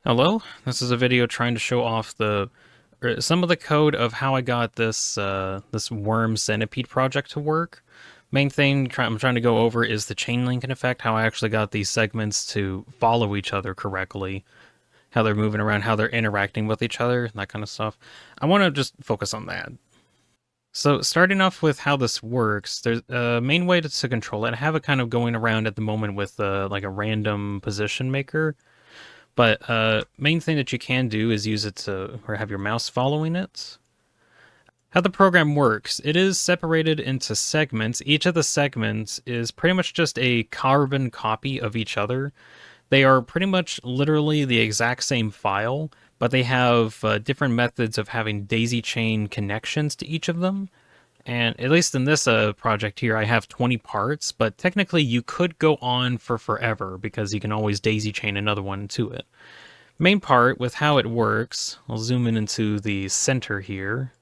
Hello, this is a video trying to show off some of the code of how I got this worm centipede project to work. Main thing I'm trying to go over is the chain linking effect, how I actually got these segments to follow each other correctly, how they're moving around, how they're interacting with each other, that kind of stuff. I want to just focus on that. So starting off with how this works, there's a main way to control it. I have it kind of going around at the moment with like a random position maker. But main thing that you can do is use it to, or have your mouse following it. How the program works, it is separated into segments. Each of the segments is pretty much just a carbon copy of each other. They are pretty much literally the exact same file, but they have different methods of having daisy chain connections to each of them. And at least in this project here, I have 20 parts, but technically you could go on for forever because you can always daisy chain another one to it. Main part with how it works, I'll zoom in into the center here.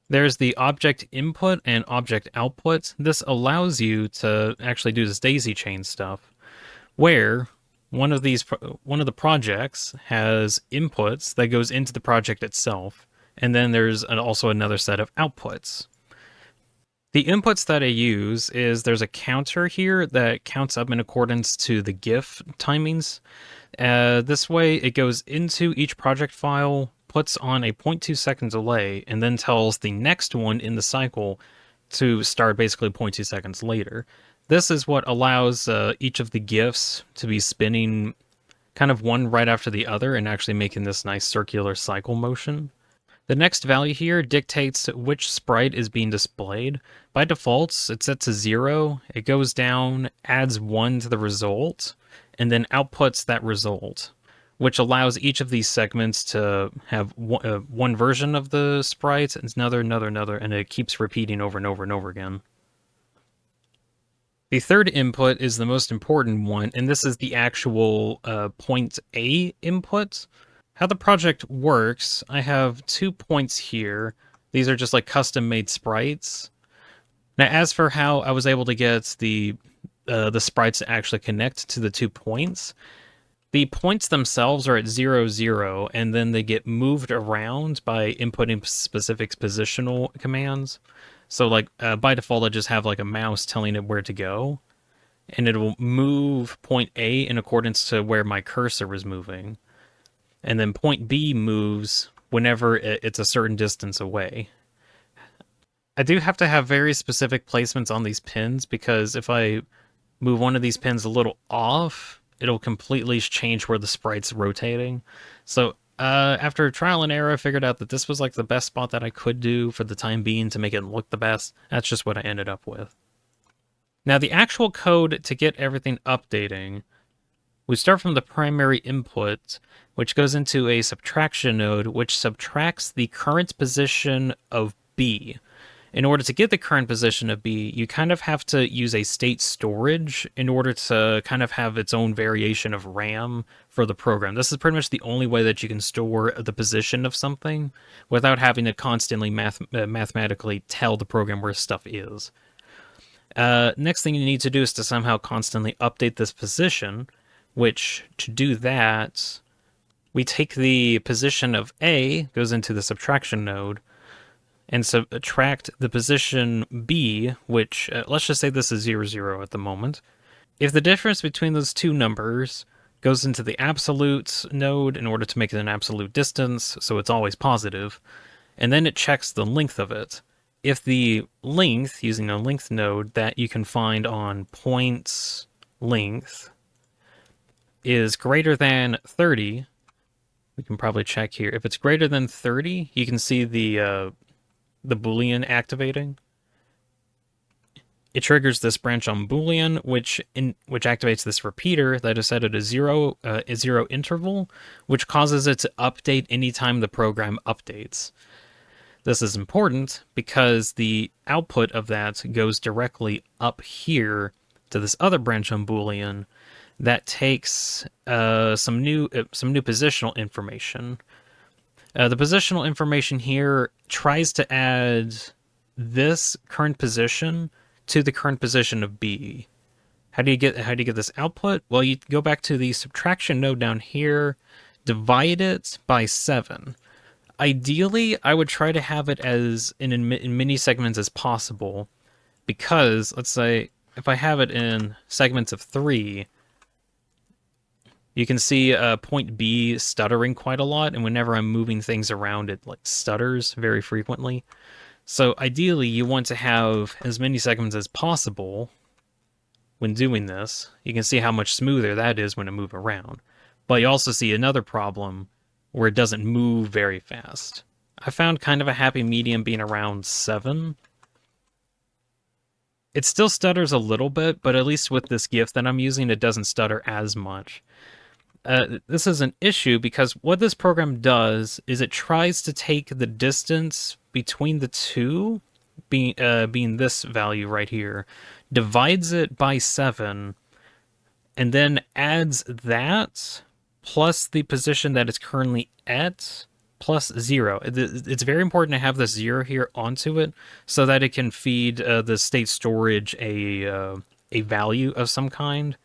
There's the object input and object output. This allows you to actually do this daisy chain stuff, where one of the projects has inputs that goes into the project itself. And then there's also another set of outputs. The inputs that I use is there's a counter here that counts up in accordance to the GIF timings. This way it goes into each project file, puts on a 0.2 second delay, and then tells the next one in the cycle to start basically 0.2 seconds later. This is what allows each of the GIFs to be spinning kind of one right after the other and actually making this nice circular cycle motion. The next value here dictates which sprite is being displayed. By default, it's set to 0. It goes down, adds 1 to the result, and then outputs that result, which allows each of these segments to have one version of the sprite, and another, and it keeps repeating over and over and over again. The third input is the most important one, and this is the actual point A input. How the project works, I have 2 points here. These are just like custom-made sprites. Now, as for how I was able to get the sprites to actually connect to the 2 points, the points themselves are at 0, 0, and then they get moved around by inputting specific positional commands. So, like, by default, I just have like a mouse telling it where to go, and it will move point A in accordance to where my cursor is moving. And then point B moves whenever it's a certain distance away. I do have to have very specific placements on these pins because if I move one of these pins a little off, it'll completely change where the sprite's rotating. So after trial and error, I figured out that this was like the best spot that I could do for the time being to make it look the best. That's just what I ended up with. Now the actual code to get everything updating, we start from the primary input, which goes into a subtraction node, which subtracts the current position of B. In order to get the current position of B, you kind of have to use a state storage in order to kind of have its own variation of RAM for the program. This is pretty much the only way that you can store the position of something without having to constantly mathematically tell the program where stuff is. Next thing you need to do is to somehow constantly update this position, which to do that, we take the position of A, goes into the subtraction node, and subtract the position B, which, let's just say this is 0, 0 at the moment. If the difference between those two numbers goes into the absolute node in order to make it an absolute distance, so it's always positive, and then it checks the length of it. If the length, using a length node that you can find on points length, is greater than 30, we can probably check here. If it's greater than 30, you can see the Boolean activating. It triggers this branch on Boolean, which activates this repeater that is set at a zero interval, which causes it to update anytime the program updates. This is important because the output of that goes directly up here to this other branch on Boolean that takes some new positional information. The positional information here tries to add this current position to the current position of B. How do you get this output? Well, you go back to the subtraction node down here, divide it by 7. Ideally, I would try to have it as in many segments as possible, because let's say if I have it in segments of 3, you can see point B stuttering quite a lot, and whenever I'm moving things around, it like stutters very frequently. So ideally, you want to have as many segments as possible when doing this. You can see how much smoother that is when it moves around. But you also see another problem where it doesn't move very fast. I found kind of a happy medium being around 7. It still stutters a little bit, but at least with this GIF that I'm using, it doesn't stutter as much. This is an issue because what this program does is it tries to take the distance between the two, being this value right here, divides it by 7, and then adds that plus the position that it's currently at plus 0. It's very important to have this 0 here onto it so that it can feed the state storage a value of some kind.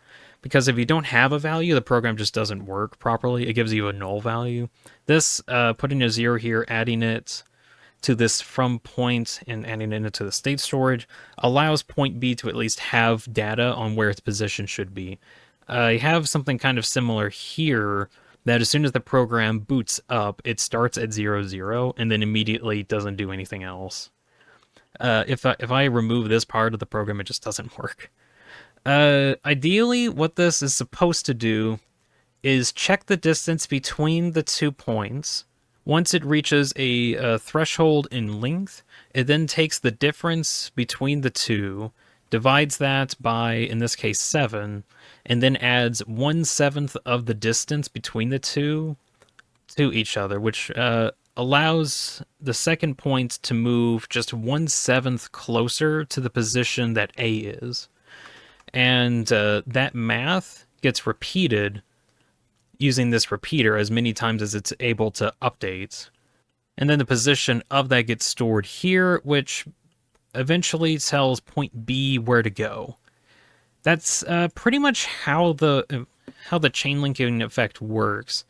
Because if you don't have a value, the program just doesn't work properly. It gives you a null value. This, putting a 0 here, adding it to this from point and adding it into the state storage, allows point B to at least have data on where its position should be. You have something kind of similar here, that as soon as the program boots up, it starts at 0, 0, and then immediately doesn't do anything else. If I remove this part of the program, it just doesn't work. Ideally, what this is supposed to do is check the distance between the 2 points. Once it reaches a threshold in length, it then takes the difference between the two, divides that by, in this case, 7, and then adds 1/7 of the distance between the two to each other, which allows the second point to move just 1/7 closer to the position that A is. And that math gets repeated using this repeater as many times as it's able to update. And then the position of that gets stored here, which eventually tells point B where to go. That's pretty much how the chain linking effect works.